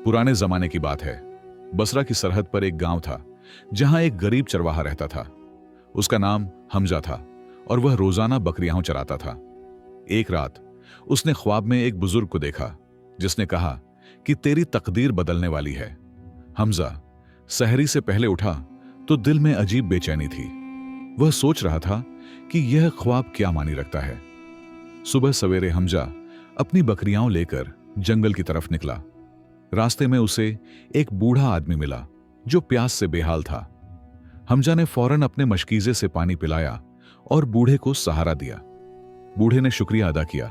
पुराने जमाने की बात है। बसरा की सरहद पर एक गांव था जहां एक गरीब चरवाहा रहता था। उसका नाम हमजा था और वह रोजाना बकरियां चराता था। एक रात उसने ख्वाब में एक बुजुर्ग को देखा जिसने कहा कि तेरी तकदीर बदलने वाली है। हमजा सहरी से पहले उठा तो दिल में अजीब बेचैनी थी। वह सोच रहा था कि यह ख्वाब क्या मानी रखता है। सुबह सवेरे हमजा अपनी बकरियां लेकर जंगल की तरफ निकला। रास्ते में उसे एक बूढ़ा आदमी मिला जो प्यास से बेहाल था। हमजा ने फौरन अपने मशकीजे से पानी पिलाया और बूढ़े को सहारा दिया। बूढ़े ने शुक्रिया अदा किया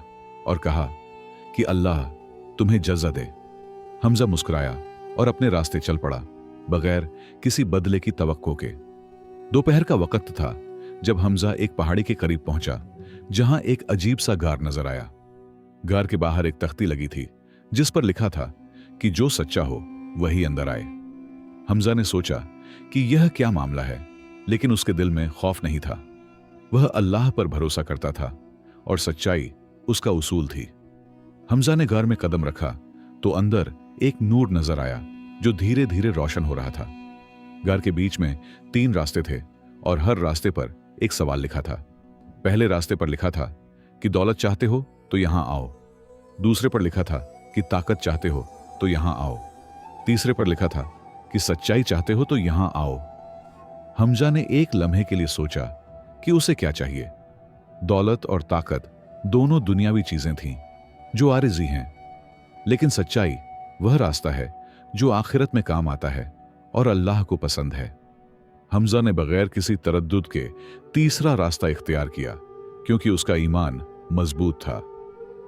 और कहा कि अल्लाह तुम्हें जज़्बा दे। हमजा मुस्कुराया और अपने रास्ते चल पड़ा बगैर किसी बदले की तवक्को के। दोपहर का वक्त था जब हमजा एक पहाड़ी के करीब पहुंचा जहां एक अजीब सा गार नजर आया। गार के बाहर एक तख्ती लगी थी जिस पर लिखा था कि जो सच्चा हो वही अंदर आए। हमजा ने सोचा कि यह क्या मामला है, लेकिन उसके दिल में खौफ नहीं था। वह अल्लाह पर भरोसा करता था और सच्चाई उसका उसूल थी। हमजा ने गार में कदम रखा तो अंदर एक नूर नजर आया जो धीरे धीरे रोशन हो रहा था। गार के बीच में 3 रास्ते थे और हर रास्ते पर एक सवाल लिखा था। पहले रास्ते पर लिखा था कि दौलत चाहते हो तो यहां आओ। दूसरे पर लिखा था कि ताकत चाहते हो तो यहां आओ। तीसरे पर लिखा था कि सच्चाई चाहते हो तो यहां आओ। हमजा ने एक लम्हे के लिए सोचा कि उसे क्या चाहिए। दौलत और ताकत दोनों दुनियावी चीजें थीं जो आरिज़ी हैं, लेकिन सच्चाई वह रास्ता है जो आखिरत में काम आता है और अल्लाह को पसंद है। हमजा ने बगैर किसी तरद्दुद के तीसरा रास्ता इख्तियार किया क्योंकि उसका ईमान मजबूत था।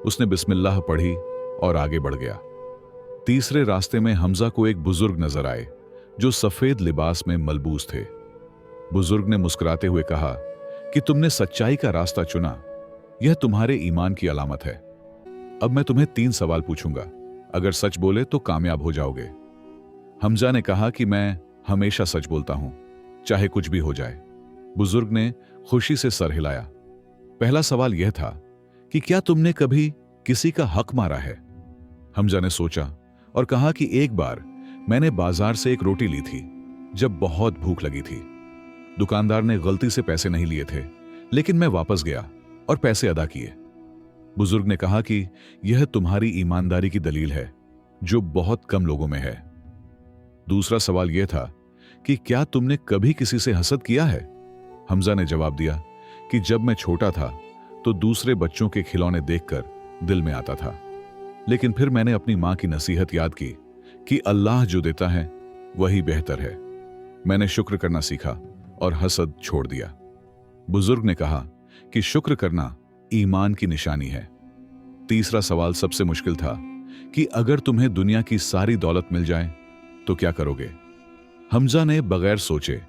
उसने बिस्मिल्लाह पढ़ी और आगे बढ़ गया। तीसरे रास्ते में हमजा को एक बुजुर्ग नजर आए जो सफेद लिबास में मलबूस थे। बुजुर्ग ने मुस्कुराते हुए कहा कि तुमने सच्चाई का रास्ता चुना, यह तुम्हारे ईमान की अलामत है। अब मैं तुम्हें 3 सवाल पूछूंगा, अगर सच बोले तो कामयाब हो जाओगे। हमजा ने कहा कि मैं हमेशा सच बोलता हूं, चाहे कुछ भी हो जाए। बुजुर्ग ने खुशी से सर हिलाया। पहला सवाल यह था कि क्या तुमने कभी किसी का हक मारा है? हमजा ने सोचा और कहा कि एक बार मैंने बाजार से एक रोटी ली थी जब बहुत भूख लगी थी। दुकानदार ने गलती से पैसे नहीं लिए थे, लेकिन मैं वापस गया और पैसे अदा किए। बुजुर्ग ने कहा कि यह तुम्हारी ईमानदारी की दलील है जो बहुत कम लोगों में है। दूसरा सवाल यह था कि क्या तुमने कभी किसी से हसद किया है? हमजा ने जवाब दिया कि जब मैं छोटा था तो दूसरे बच्चों के खिलौने देखकर दिल में आता था, लेकिन फिर मैंने अपनी मां की नसीहत याद की कि अल्लाह जो देता है वही बेहतर है। मैंने शुक्र करना सीखा और हसद छोड़ दिया। बुजुर्ग ने कहा कि शुक्र करना ईमान की निशानी है। तीसरा सवाल सबसे मुश्किल था कि अगर तुम्हें दुनिया की सारी दौलत मिल जाए तो क्या करोगे? हमजा ने बगैर सोचे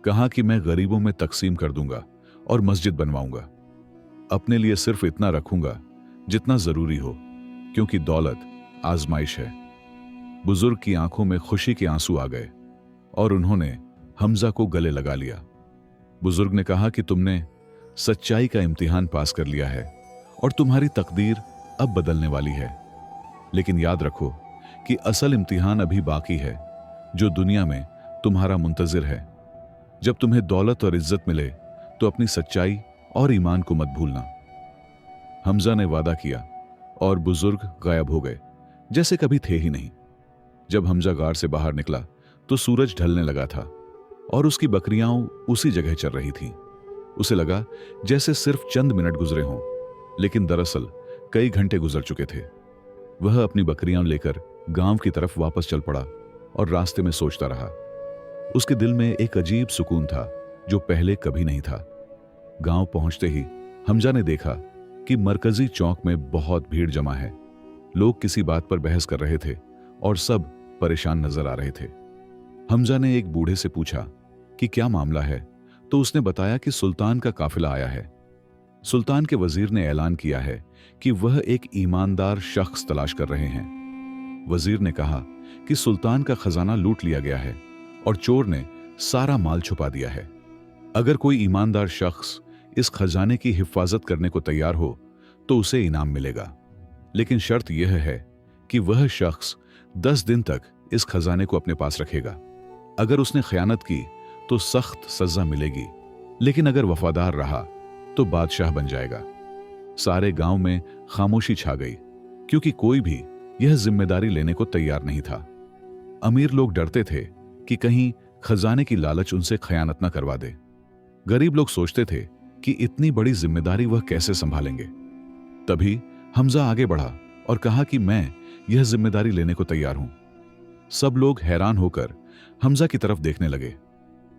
कहा कि मैं गरीबों में तकसीम कर दूंगा और मस्जिद बनवाऊंगा। अपने लिए सिर्फ इतना रखूंगा जितना जरूरी हो, क्योंकि दौलत आजमाइश है। बुजुर्ग की आंखों में खुशी के आंसू आ गए और उन्होंने हमजा को गले लगा लिया। बुजुर्ग ने कहा कि तुमने सच्चाई का इम्तिहान पास कर लिया है और तुम्हारी तकदीर अब बदलने वाली है, लेकिन याद रखो कि असल इम्तिहान अभी बाकी है जो दुनिया में तुम्हारा मुंतजिर है। जब तुम्हें दौलत और इज्जत मिले तो अपनी सच्चाई और ईमान को मत भूलना। हमजा ने वादा किया और बुजुर्ग गायब हो गए जैसे कभी थे ही नहीं। जब हमजा गार से बाहर निकला तो सूरज ढलने लगा था और उसकी बकरियां उसी जगह चल रही थीं। उसे लगा जैसे सिर्फ चंद मिनट गुजरे हों, लेकिन दरअसल कई घंटे गुजर चुके थे। वह अपनी बकरियां लेकर गांव की तरफ वापस चल पड़ा और रास्ते में सोचता रहा। उसके दिल में एक अजीब सुकून था जो पहले कभी नहीं था। गांव पहुंचते ही हमजा ने देखा कि मरकजी चौक में बहुत भीड़ जमा है। लोग किसी बात पर बहस कर रहे थे और सब परेशान नजर आ रहे थे। हमजा ने एक बूढ़े से पूछा कि क्या मामला है, तो उसने बताया कि सुल्तान का काफिला आया है। सुल्तान के वजीर ने ऐलान किया है कि वह एक ईमानदार शख्स तलाश कर रहे हैं। वजीर ने कहा कि सुल्तान का खजाना लूट लिया गया है और चोर ने सारा माल छुपा दिया है। अगर कोई ईमानदार शख्स इस खजाने की हिफाजत करने को तैयार हो तो उसे इनाम मिलेगा, लेकिन शर्त यह है कि वह शख्स 10 दिन तक इस खजाने को अपने पास रखेगा। अगर उसने खयानत की तो सख्त सजा मिलेगी, लेकिन अगर वफादार रहा तो बादशाह बन जाएगा। सारे गांव में खामोशी छा गई, क्योंकि कोई भी यह जिम्मेदारी लेने को तैयार नहीं था। अमीर लोग डरते थे कि कहीं खजाने की लालच उनसे खयानत न करवा दे। गरीब लोग सोचते थे कि इतनी बड़ी जिम्मेदारी वह कैसे संभालेंगे। तभी हमजा आगे बढ़ा और कहा कि मैं यह जिम्मेदारी लेने को तैयार हूं। सब लोग हैरान होकर हमजा की तरफ देखने लगे।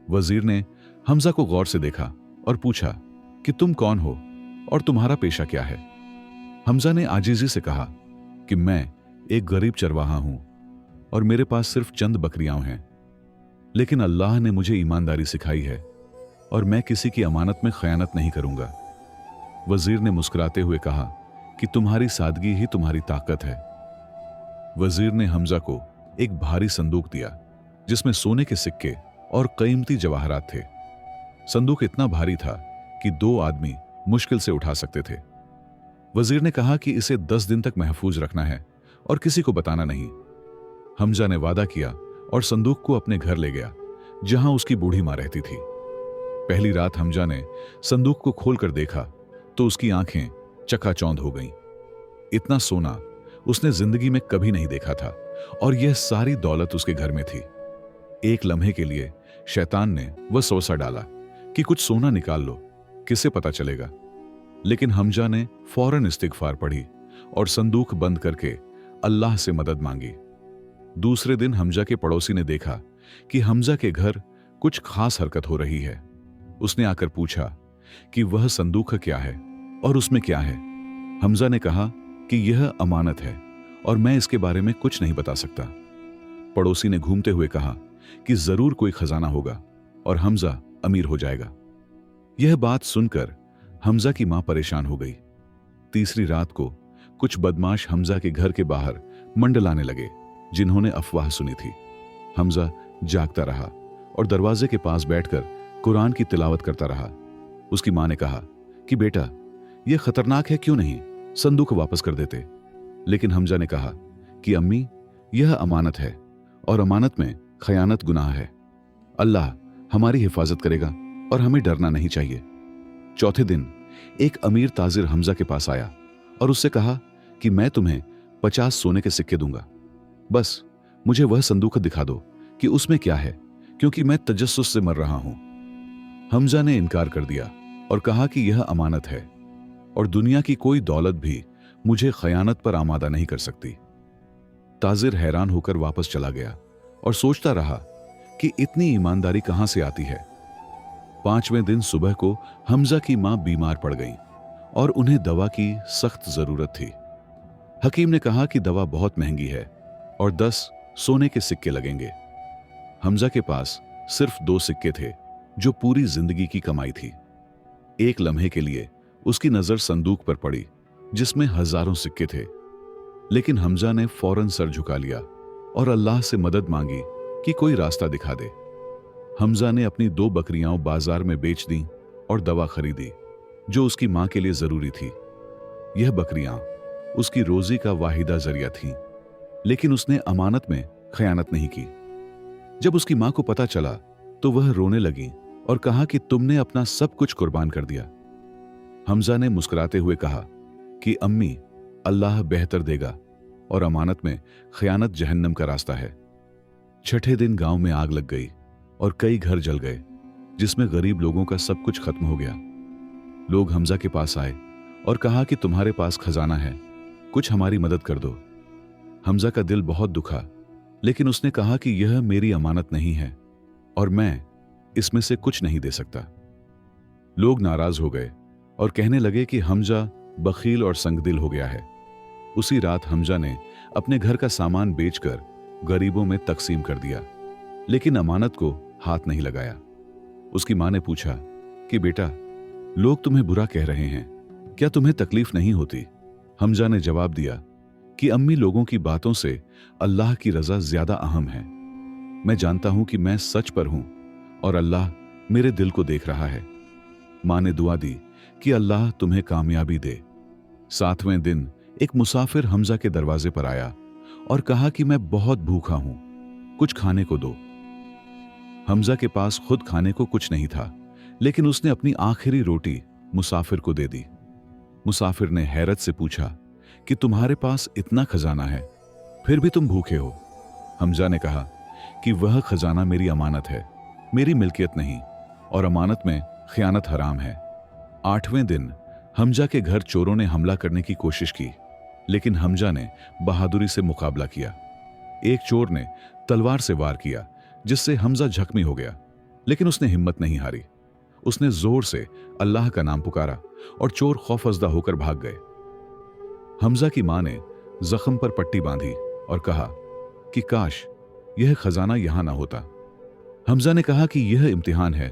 वजीर ने हमजा को गौर से देखा और पूछा कि तुम कौन हो और तुम्हारा पेशा क्या है। हमजा ने आजीजी से कहा कि मैं एक गरीब चरवाहा हूं और मेरे पास सिर्फ चंद बकरियां हैं, लेकिन अल्लाह ने मुझे ईमानदारी सिखाई है और मैं किसी की अमानत में खयानत नहीं करूंगा। वजीर ने मुस्कुराते हुए कहा कि तुम्हारी सादगी ही तुम्हारी ताकत है। वजीर ने हमजा को एक भारी संदूक दिया जिसमें सोने के सिक्के और कीमती जवाहरात थे। संदूक इतना भारी था कि 2 आदमी मुश्किल से उठा सकते थे। वजीर ने कहा कि इसे 10 दिन तक महफूज रखना है और किसी को बताना नहीं। हमजा ने वादा किया और संदूक को अपने घर ले गया, जहां उसकी बूढ़ी मां रहती थी। पहली रात हमजा ने संदूक को खोलकर देखा तो उसकी आंखें चकाचौंध हो गईं। इतना सोना उसने जिंदगी में कभी नहीं देखा था और यह सारी दौलत उसके घर में थी। एक लम्हे के लिए शैतान ने वह सोचा डाला कि कुछ सोना निकाल लो, किसे पता चलेगा। लेकिन हमजा ने फौरन इस्तिगफार पढ़ी और संदूक बंद करके अल्लाह से मदद मांगी। दूसरे दिन हमजा के पड़ोसी ने देखा कि हमजा के घर कुछ खास हरकत हो रही है। उसने आकर पूछा कि वह संदूक क्या है और उसमें क्या है। हमजा ने कहा कि यह अमानत है और मैं इसके बारे में कुछ नहीं बता सकता। पड़ोसी ने घूमते हुए कहा कि जरूर कोई खजाना होगा और हमजा अमीर हो जाएगा। यह बात सुनकर हमजा की मां परेशान हो गई। तीसरी रात को कुछ बदमाश हमजा के घर के बाहर मंडलाने लगे, जिन्होंने अफवाह सुनी थी। हमजा जागता रहा और दरवाजे के पास बैठकर कुरान की तिलावत करता रहा। उसकी मां ने कहा कि बेटा, यह खतरनाक है, क्यों नहीं संदूक वापस कर देते। लेकिन हमजा ने कहा कि अम्मी, यह अमानत है और अमानत में खयानत गुनाह है। अल्लाह हमारी हिफाजत करेगा और हमें डरना नहीं चाहिए। चौथे दिन एक अमीर ताजिर हमजा के पास आया और उससे कहा कि मैं तुम्हें 50 सोने के सिक्के दूंगा, बस मुझे वह संदूक दिखा दो कि उसमें क्या है, क्योंकि मैं तजस्सुस से मर रहा हूं। हमजा ने इनकार कर दिया और कहा कि यह अमानत है और दुनिया की कोई दौलत भी मुझे खयानत पर आमादा नहीं कर सकती। ताजिर हैरान होकर वापस चला गया और सोचता रहा कि इतनी ईमानदारी कहां से आती है। 5वें दिन सुबह को हमजा की मां बीमार पड़ गई और उन्हें दवा की सख्त जरूरत थी। हकीम ने कहा कि दवा बहुत महंगी है और 10 सोने के सिक्के लगेंगे। हमजा के पास सिर्फ 2 सिक्के थे, जो पूरी जिंदगी की कमाई थी। एक लम्हे के लिए उसकी नजर संदूक पर पड़ी, जिसमें हजारों सिक्के थे, लेकिन हमजा ने फौरन सर झुका लिया और अल्लाह से मदद मांगी कि कोई रास्ता दिखा दे। हमजा ने अपनी 2 बकरियां बाजार में बेच दी और दवा खरीदी, जो उसकी मां के लिए जरूरी थी। यह बकरियां उसकी रोजी का वाहिदा जरिया थीं, लेकिन उसने अमानत में खयानत नहीं की। जब उसकी मां को पता चला तो वह रोने लगी और कहा कि तुमने अपना सब कुछ कुर्बान कर दिया। हमजा ने मुस्कुराते हुए कहा कि अम्मी, अल्लाह बेहतर देगा और अमानत में खयानत जहन्नम का रास्ता है। छठे दिन गांव में आग लग गई और कई घर जल गए, जिसमें गरीब लोगों का सब कुछ खत्म हो गया। लोग हमजा के पास आए और कहा कि तुम्हारे पास खजाना है, कुछ हमारी मदद कर दो। हमजा का दिल बहुत दुखा, लेकिन उसने कहा कि यह मेरी अमानत नहीं है और मैं इसमें से कुछ नहीं दे सकता। लोग नाराज हो गए और कहने लगे कि हमजा बखील और संगदिल हो गया है। उसी रात हमजा ने अपने घर का सामान बेचकर गरीबों में तकसीम कर दिया, लेकिन अमानत को हाथ नहीं लगाया। उसकी मां ने पूछा कि बेटा, लोग तुम्हें बुरा कह रहे हैं, क्या तुम्हें तकलीफ नहीं होती? हमजा ने जवाब दिया कि अम्मी, लोगों की बातों से अल्लाह की रजा ज्यादा अहम है। मैं जानता हूं कि मैं सच पर हूं और अल्लाह मेरे दिल को देख रहा है। मां ने दुआ दी कि अल्लाह तुम्हें कामयाबी दे। 7वें दिन एक मुसाफिर हमजा के दरवाजे पर आया और कहा कि मैं बहुत भूखा हूं, कुछ खाने को दो। हमजा के पास खुद खाने को कुछ नहीं था, लेकिन उसने अपनी आखिरी रोटी मुसाफिर को दे दी। मुसाफिर ने हैरत से पूछा कि तुम्हारे पास इतना खजाना है, फिर भी तुम भूखे हो। हमजा ने कहा कि वह खजाना मेरी अमानत है, मेरी मिल्कियत नहीं, और अमानत में खयानत हराम है। 8वें दिन हमजा के घर चोरों ने हमला करने की कोशिश की, लेकिन हमजा ने बहादुरी से मुकाबला किया। एक चोर ने तलवार से वार किया, जिससे हमजा जख्मी हो गया, लेकिन उसने हिम्मत नहीं हारी। उसने जोर से अल्लाह का नाम पुकारा और चोर खौफजदा होकर भाग गए। हमजा की मां ने जख्म पर पट्टी बांधी और कहा कि काश यह खजाना यहां ना होता। हमजा ने कहा कि यह इम्तिहान है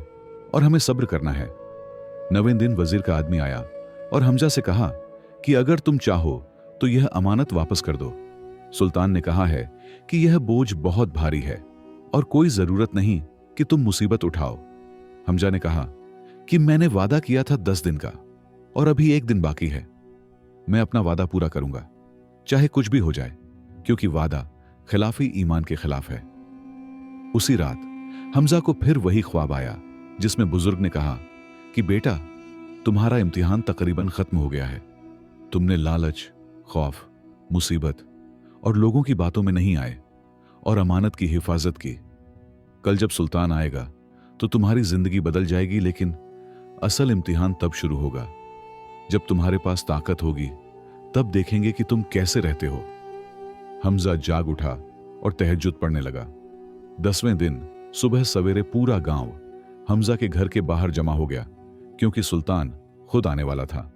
और हमें सब्र करना है। 9वें दिन वजीर का आदमी आया और हमजा से कहा कि अगर तुम चाहो तो यह अमानत वापस कर दो। सुल्तान ने कहा है कि यह बोझ बहुत भारी है और कोई जरूरत नहीं कि तुम मुसीबत उठाओ। हमजा ने कहा कि मैंने वादा किया था 10 दिन का और अभी 1 दिन बाकी है। मैं अपना वादा पूरा करूंगा, चाहे कुछ भी हो जाए, क्योंकि वादा खिलाफी ईमान के खिलाफ है। उसी रात हमजा को फिर वही ख्वाब आया, जिसमें बुजुर्ग ने कहा कि बेटा, तुम्हारा इम्तिहान तकरीबन खत्म हो गया है। तुमने लालच, खौफ, मुसीबत और लोगों की बातों में नहीं आए और अमानत की हिफाजत की। कल जब सुल्तान आएगा तो तुम्हारी जिंदगी बदल जाएगी, लेकिन असल इम्तिहान तब शुरू होगा जब तुम्हारे पास ताकत होगी। तब देखेंगे कि तुम कैसे रहते हो। हमजा जाग उठा और तहज्जुद पढ़ने लगा। 10वें दिन सुबह सवेरे पूरा गांव हमजा के घर के बाहर जमा हो गया, क्योंकि सुल्तान खुद आने वाला था।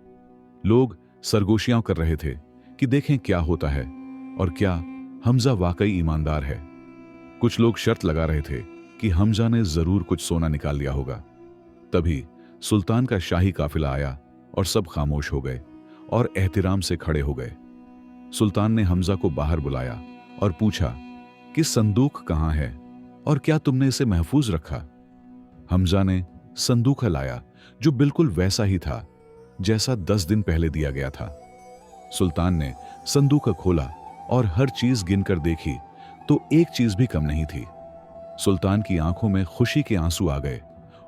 लोग सरगोशियां कर रहे थे कि देखें क्या होता है और क्या हमजा वाकई ईमानदार है। कुछ लोग शर्त लगा रहे थे कि हमजा ने जरूर कुछ सोना निकाल लिया होगा। तभी सुल्तान का शाही काफिला आया और सब खामोश हो गए और एहतिराम से खड़े हो गए। सुल्तान ने हमजा को बाहर बुलाया और पूछा कि संदूक कहां है और क्या तुमने इसे महफूज रखा। हमजा ने संदूक लाया, जो बिल्कुल वैसा ही था जैसा 10 दिन पहले दिया गया था। सुल्तान ने संदूक खोला और हर चीज गिनकर देखी तो एक चीज भी कम नहीं थी। सुल्तान की आंखों में खुशी के आंसू आ गए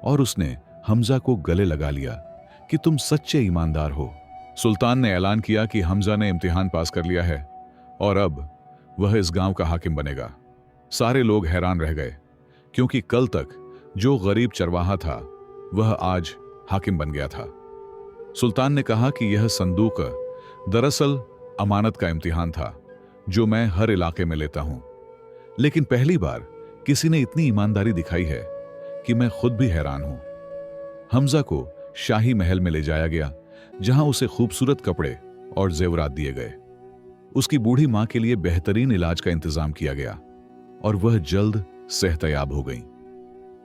और उसने हमजा को गले लगा लिया कि तुम सच्चे ईमानदार हो। सुल्तान ने ऐलान किया कि हमजा ने इम्तिहान पास कर लिया है और अब वह इस गांव का हाकिम बनेगा। सारे लोग हैरान रह गए, क्योंकि कल तक जो गरीब चरवाहा था वह आज हाकिम बन गया था। सुल्तान ने कहा कि यह संदूक दरअसल अमानत का इम्तिहान था, जो मैं हर इलाके में लेता हूं, लेकिन पहली बार किसी ने इतनी ईमानदारी दिखाई है कि मैं खुद भी हैरान हूं। हमजा को शाही महल में ले जाया गया, जहां उसे खूबसूरत कपड़े और जेवरात दिए गए। उसकी बूढ़ी मां के लिए बेहतरीन इलाज का इंतजाम किया गया और वह जल्द सेहतयाब हो गई।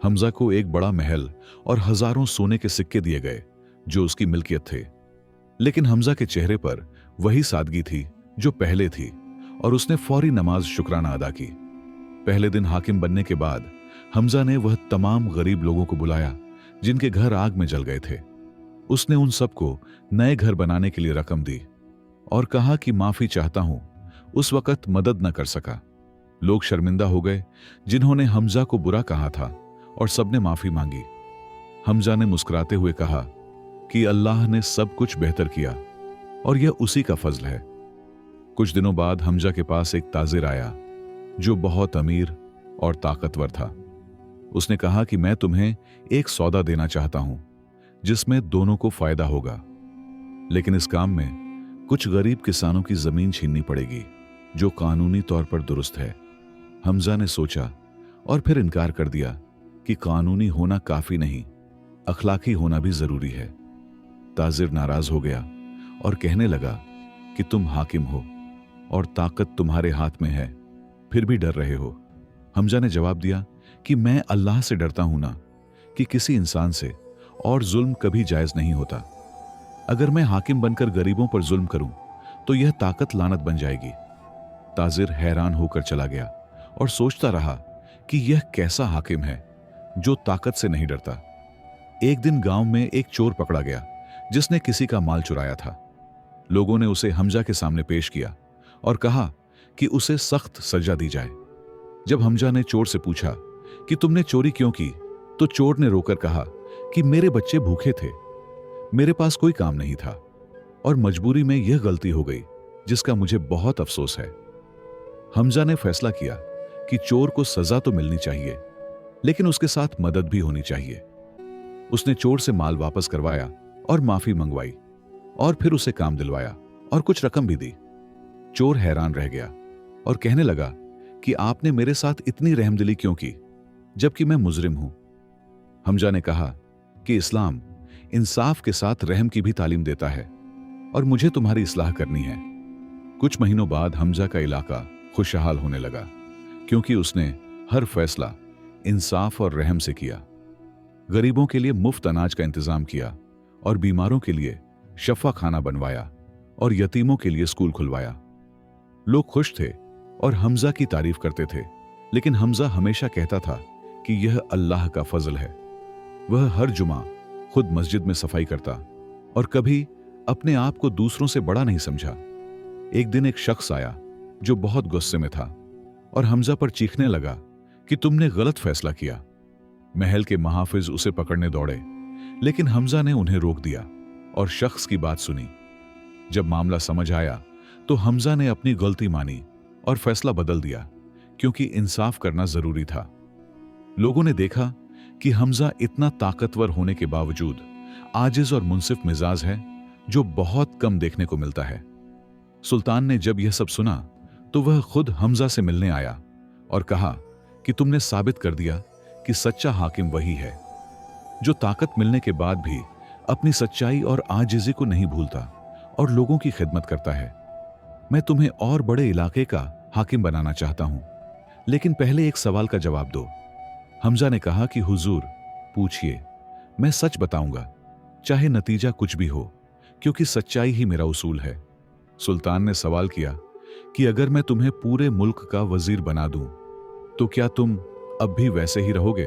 हमजा को एक बड़ा महल और हजारों सोने के सिक्के दिए गए, जो उसकी मिल्कियत थे। लेकिन हमजा के चेहरे पर वही सादगी थी जो पहले थी, और उसने फौरी नमाज शुक्राना अदा की। पहले दिन हाकिम बनने के बाद हमजा ने वह तमाम गरीब लोगों को बुलाया जिनके घर आग में जल गए थे। उसने उन सबको नए घर बनाने के लिए रकम दी और कहा कि माफी चाहता हूं, उस वक्त मदद न कर सका। लोग शर्मिंदा हो गए जिन्होंने हमजा को बुरा कहा था, और सबने माफी मांगी। हमजा ने मुस्कुराते हुए कहा कि अल्लाह ने सब कुछ बेहतर किया और यह उसी का फजल है। कुछ दिनों बाद हमजा के पास एक ताजिर आया जो बहुत अमीर और ताकतवर था। उसने कहा कि मैं तुम्हें एक सौदा देना चाहता हूं जिसमें दोनों को फायदा होगा, लेकिन इस काम में कुछ गरीब किसानों की जमीन छीननी पड़ेगी जो कानूनी तौर पर दुरुस्त है। हमजा ने सोचा और फिर इनकार कर दिया कि कानूनी होना काफी नहीं, अखलाकी होना भी जरूरी है। ताजिर नाराज हो गया और कहने लगा कि तुम हाकिम हो और ताकत तुम्हारे हाथ में है, फिर भी डर रहे हो। हमजा ने जवाब दिया कि मैं अल्लाह से डरता हूं ना, कि किसी इंसान से, और जुल्म कभी जायज नहीं होता। अगर मैं हाकिम बनकर गरीबों पर जुल्म करूं तो यह ताकत लानत बन जाएगी। ताजिर हैरान होकर चला गया और सोचता रहा कि यह कैसा हाकिम है जो ताकत से नहीं डरता। एक दिन गांव में एक चोर पकड़ा गया जिसने किसी का माल चुराया था। लोगों ने उसे हमजा के सामने पेश किया और कहा कि उसे सख्त सजा दी जाए। जब हमजा ने चोर से पूछा कि तुमने चोरी क्यों की, तो चोर ने रोकर कहा कि मेरे बच्चे भूखे थे, मेरे पास कोई काम नहीं था और मजबूरी में यह गलती हो गई जिसका मुझे बहुत अफसोस है। हमजा ने फैसला किया कि चोर को सजा तो मिलनी चाहिए, लेकिन उसके साथ मदद भी होनी चाहिए। उसने चोर से माल वापस करवाया और माफी मंगवाई और फिर उसे काम दिलवाया और कुछ रकम भी दी। चोर हैरान रह गया और कहने लगा कि आपने मेरे साथ इतनी रहमदिली क्यों की, जबकि मैं मुजरिम हूं। हमजा ने कहा कि इस्लाम इंसाफ के साथ रहम की भी तालीम देता है और मुझे तुम्हारी इस्लाह करनी है। कुछ महीनों बाद हमजा का इलाका खुशहाल होने लगा, क्योंकि उसने हर फैसला इंसाफ और रहम से किया। गरीबों के लिए मुफ्त अनाज का इंतजाम किया और बीमारों के लिए शफा खाना बनवाया और यतीमों के लिए स्कूल खुलवाया। लोग खुश थे और हमजा की तारीफ करते थे, लेकिन हमजा हमेशा कहता था कि यह अल्लाह का फजल है। वह हर जुमा खुद मस्जिद में सफाई करता और कभी अपने आप को दूसरों से बड़ा नहीं समझा। एक दिन एक शख्स आया जो बहुत गुस्से में था और हमजा पर चीखने लगा कि तुमने गलत फैसला किया। महल के महाफिज उसे पकड़ने दौड़े, लेकिन हमजा ने उन्हें रोक दिया और शख्स की बात सुनी। जब मामला समझ आया तो हमजा ने अपनी गलती मानी और फैसला बदल दिया, क्योंकि इंसाफ करना जरूरी था। लोगों ने देखा कि हमजा इतना ताकतवर होने के बावजूद आजिज और मुंसिफ मिजाज है, जो बहुत कम देखने को मिलता है। सुल्तान ने जब यह सब सुना तो वह खुद हमजा से मिलने आया और कहा कि तुमने साबित कर दिया कि सच्चा हाकिम वही है जो ताकत मिलने के बाद भी अपनी सच्चाई और आजिज़ी को नहीं भूलता और लोगों की खिदमत करता है। मैं तुम्हें और बड़े इलाके का हाकिम बनाना चाहता हूं, लेकिन पहले एक सवाल का जवाब दो। हमजा ने कहा कि हुजूर, पूछिए, मैं सच बताऊंगा, चाहे नतीजा कुछ भी हो, क्योंकि सच्चाई ही मेरा उसूल है। सुल्तान ने सवाल किया कि अगर मैं तुम्हें पूरे मुल्क का वजीर बना दूं, तो क्या तुम अब भी वैसे ही रहोगे?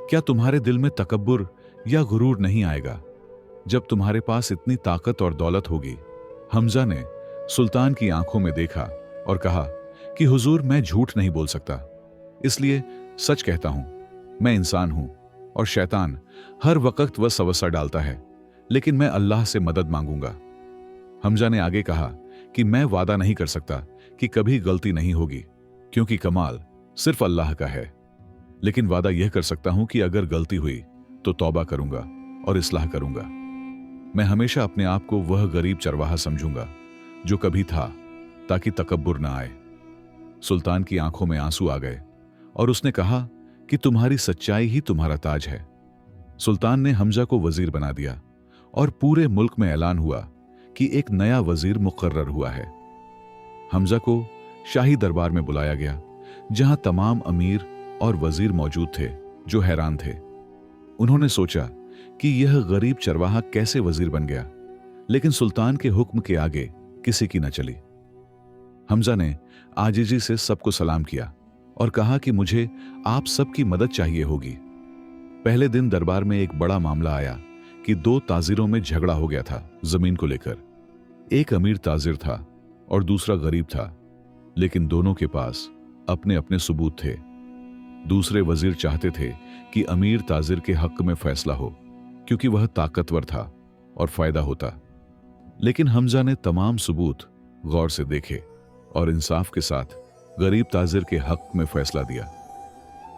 क्या तुम्हारे दिल में तकब्बुर या गुरूर नहीं आएगा जब तुम्हारे पास इतनी ताकत और दौलत होगी? हमजा ने सुल्तान की आंखों में देखा और कहा कि हुजूर, मैं झूठ नहीं बोल सकता, इसलिए सच कहता हूं। मैं इंसान हूं और शैतान हर वक्त वसवसा डालता है, लेकिन मैं अल्लाह से मदद मांगूंगा। हमजा ने आगे कहा कि मैं वादा नहीं कर सकता कि कभी गलती नहीं होगी, क्योंकि कमाल सिर्फ अल्लाह का है, लेकिन वादा यह कर सकता हूं कि अगर गलती हुई तो तौबा करूंगा और इस्लाह करूंगा। मैं हमेशा अपने आप को वह गरीब चरवाहा समझूंगा जो कभी था, ताकि तकब्बुर ना आए। सुल्तान की आंखों में आंसू आ गए और उसने कहा कि तुम्हारी सच्चाई ही तुम्हारा ताज है। सुल्तान ने हमजा को वजीर बना दिया और पूरे मुल्क में ऐलान हुआ कि एक नया वजीर मुकर्रर हुआ है। हमजा को शाही दरबार में बुलाया गया, जहां तमाम अमीर और वजीर मौजूद थे जो हैरान थे। उन्होंने सोचा कि यह गरीब चरवाहा कैसे वजीर बन गया, लेकिन सुल्तान के हुक्म के आगे किसी की न चली। हमजा ने आजिजी से सबको सलाम किया और कहा कि मुझे आप सबकी मदद चाहिए होगी। पहले दिन दरबार में एक बड़ा मामला आया कि दो ताजिरों में झगड़ा हो गया था जमीन को लेकर। एक अमीर ताजिर था और दूसरा गरीब था, लेकिन दोनों के पास अपने अपने सबूत थे। दूसरे वजीर चाहते थे कि अमीर ताजिर के हक में फैसला हो, क्योंकि वह ताकतवर था और फायदा होता। लेकिन हमजा ने तमाम सबूत गौर से देखे और इंसाफ के साथ गरीब ताजिर के हक में फैसला दिया।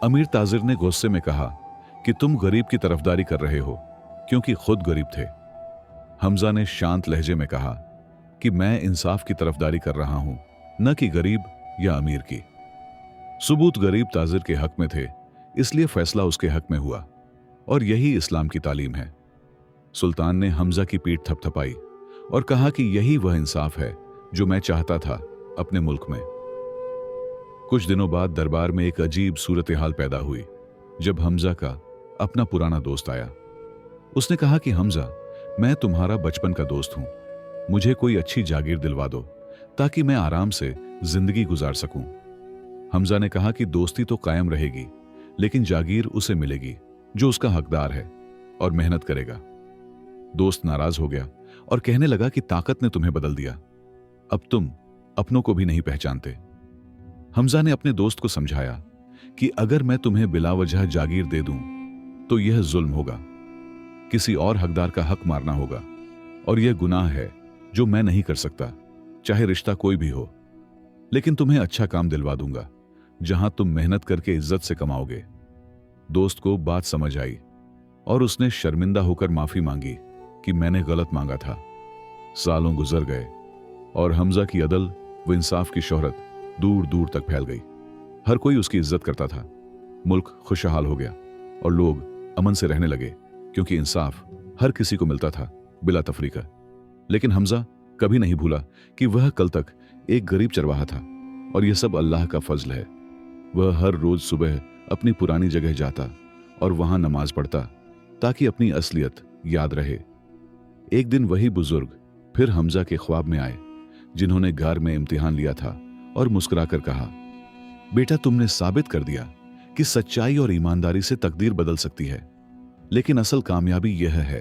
अमीर ताजिर ने गुस्से में कहा कि तुम गरीब की तरफदारी कर रहे हो, क्योंकि खुद गरीब थे। हमजा ने शांत लहजे में कहा कि मैं इंसाफ की तरफदारी कर रहा हूं, न कि गरीब या अमीर की। सबूत गरीब ताजिर के हक में थे, इसलिए फैसला उसके हक में हुआ, और यही इस्लाम की तालीम है। सुल्तान ने हमजा की पीठ थपथपाई और कहा कि यही वह इंसाफ है जो मैं चाहता था अपने मुल्क में। कुछ दिनों बाद दरबार में एक अजीब सूरत हाल पैदा हुई जब हमजा का अपना पुराना दोस्त आया। उसने कहा कि हमजा, मैं तुम्हारा बचपन का दोस्त हूं, मुझे कोई अच्छी जागीर दिलवा दो ताकि मैं आराम से जिंदगी गुजार सकूं। हमजा ने कहा कि दोस्ती तो कायम रहेगी, लेकिन जागीर उसे मिलेगी जो उसका हकदार है और मेहनत करेगा। दोस्त नाराज हो गया और कहने लगा कि ताकत ने तुम्हें बदल दिया, अब तुम अपनों को भी नहीं पहचानते। हमजा ने अपने दोस्त को समझाया कि अगर मैं तुम्हें बिला वजह जागीर दे दूं तो यह जुल्म होगा, किसी और हकदार का हक मारना होगा, और यह गुनाह है जो मैं नहीं कर सकता, चाहे रिश्ता कोई भी हो। लेकिन तुम्हें अच्छा काम दिलवा दूंगा जहां तुम मेहनत करके इज्जत से कमाओगे। दोस्त को बात समझ आई और उसने शर्मिंदा होकर माफी मांगी कि मैंने गलत मांगा था। सालों गुजर गए और हमजा की अदल व इंसाफ की शोहरत दूर दूर तक फैल गई। हर कोई उसकी इज्जत करता था। मुल्क खुशहाल हो गया और लोग अमन से रहने लगे, क्योंकि इंसाफ हर किसी को मिलता था बिला तफरीका। लेकिन हमजा कभी नहीं भूला कि वह कल तक एक गरीब चरवाहा था और यह सब अल्लाह का फजल है। वह हर रोज सुबह अपनी पुरानी जगह जाता और वहां नमाज पढ़ता ताकि अपनी असलियत याद रहे। एक दिन वही बुजुर्ग फिर हमजा के ख्वाब में आए जिन्होंने घर में इम्तिहान लिया था और मुस्कुराकर कहा, बेटा, तुमने साबित कर दिया कि सच्चाई और ईमानदारी से तकदीर बदल सकती है। लेकिन असल कामयाबी यह है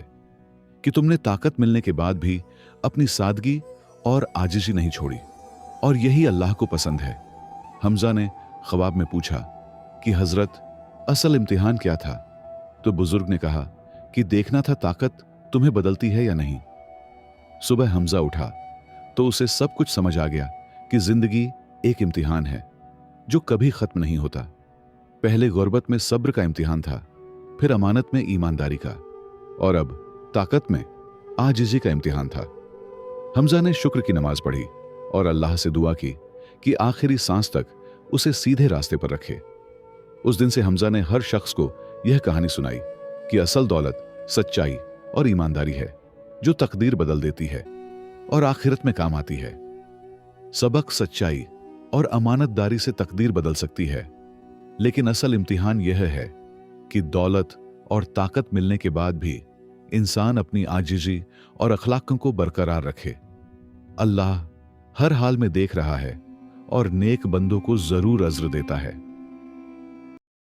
कि तुमने ताकत मिलने के बाद भी अपनी सादगी और आजिज़ी नहीं छोड़ी, और यही अल्लाह को पसंद है। हमजा ने ख्वाब में पूछा कि हजरत, असल इम्तिहान क्या था? तो बुजुर्ग ने कहा कि देखना था ताकत तुम्हें बदलती है या नहीं। सुबह हमजा उठा तो उसे सब कुछ समझ आ गया कि जिंदगी एक इम्तिहान है जो कभी खत्म नहीं होता। पहले गुर्बत में सब्र का इम्तिहान था, फिर अमानत में ईमानदारी का, और अब ताकत में आजिज़ी का इम्तिहान था। हमजा ने शुक्र की नमाज पढ़ी और अल्लाह से दुआ की कि आखिरी सांस तक उसे सीधे रास्ते पर रखे। उस दिन से हमजा ने हर शख्स को यह कहानी सुनाई कि असल दौलत सच्चाई और ईमानदारी है जो तकदीर बदल देती है और आखिरत में काम आती है। सबक सच्चाई और अमानतदारी से तकदीर बदल सकती है, लेकिन असल इम्तिहान यह है कि दौलत और ताकत मिलने के बाद भी इंसान अपनी आजिज़ी और अखलाकों को बरकरार रखे। अल्लाह हर हाल में देख रहा है और नेक बंदों को जरूर अज्र देता है।